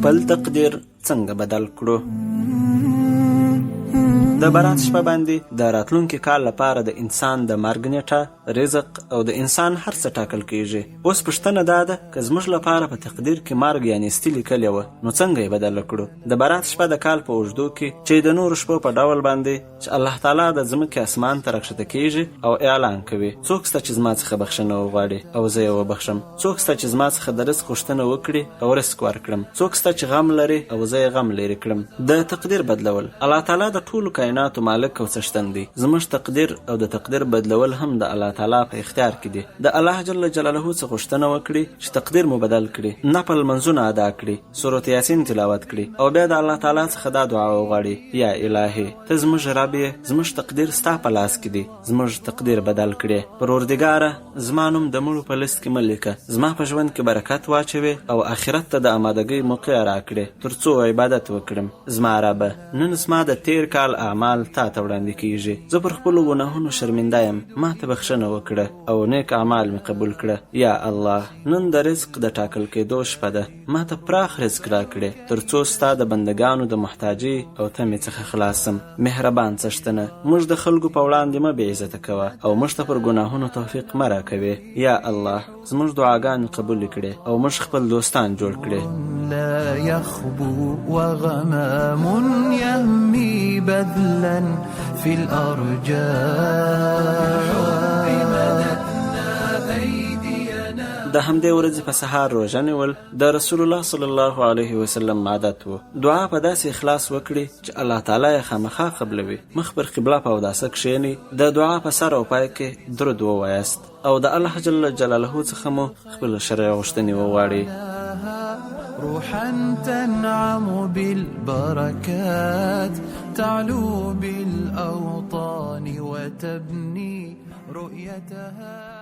خپل تقدیر څنګه بدل کړو. د برات شپه باندې د راتلونکي کال لپاره د انسان د مرګ نیټه، رزق او د انسان هر څه ټاکل کیږي. اوس پوښتنه دا ده که زموږ لپاره په تقدیر کې مرګ یعنی ستې لیکلې وه، نو څنګه یې بدله کړو؟ د برات شپه د کال په اوږدو کې چې د نورو شپو په ډول باندې چې الله تعالی د ځمکې اسمان ته راکښته کیږي او اعلان کوي څوک شته چې زما څخه بخښنه وغواړي او زه یې وبخښم، څوک شته چې زما څخه د رزق غوښتنه وکړي او رزق ورکړم، څوک شته چې غم لري او زه یې غم لرې کړم. د تقدیر بدلول. الله تعالی د ټولو کائناتو مالک او څښتن دی. زموږ تقدیر او د تقدیر بدلول هم د الله تعالی په اختیار کې دي. د الله جل جلاله څخه غوښتنه وکړي چې تقدیر مو بدل کړي، نفل منځونه ادا کړي، سورۃ یاسین تلاوت کړي او بیا د الله تعالی څخه دا دعا وغواړي: یا الهي ته زموږ رب یې، زموږ تقدیر ستا په لاس کې دی، زموږ تقدیر بدل کړي. پروردګاره زما نوم د مړو په لیست کې مه لیکه، زما په ژوند کې برکت واچوي او آخرت ته د آمادګۍ موقع راکړي ترڅو عبادت وکړم. زما رب نن زما د تیر کال اعمال تا ته وړاندې کیږي، زه پر خپلو ګناهونو شرمنده یم، ما ته بخښنه وکړه او نیک اعمال مې قبول کړه. یا الله نن د رزق د ټاکل کېدو شپه ده، ما ته پراخ رزق راکړې ترڅو ستا د بندګانو د محتاجۍ او تمې څخه خلاصم. مهربان څښتنه موږ د خلکو په وړاندې مه بې عزته کوه او موږ ته پر ګناهونو توفیق مه راکوې. یا الله زموږ دعاګانې قبول کړې او موږ خپل دوستان جوړ کړې. لا يخبو وغمام يهمي بذلا في الأرجاء. د همدې ورځې په سهار روژه نیول د رسول الله صلی الله علیه وسلم عادت و. دعا په داسې اخلاص وکړي چې الله تعالی یې خامخا قبلوي. مخ پر قبله په اوداسه کښېنئ، د دعا په سر او پای کې درود ووایاست او د الله جل جلاله څخه مو خپل شرعي غوښتنې وغواړئ. روحا تنعم بالبركات تعلو بالأوطان وتبني رؤيتها.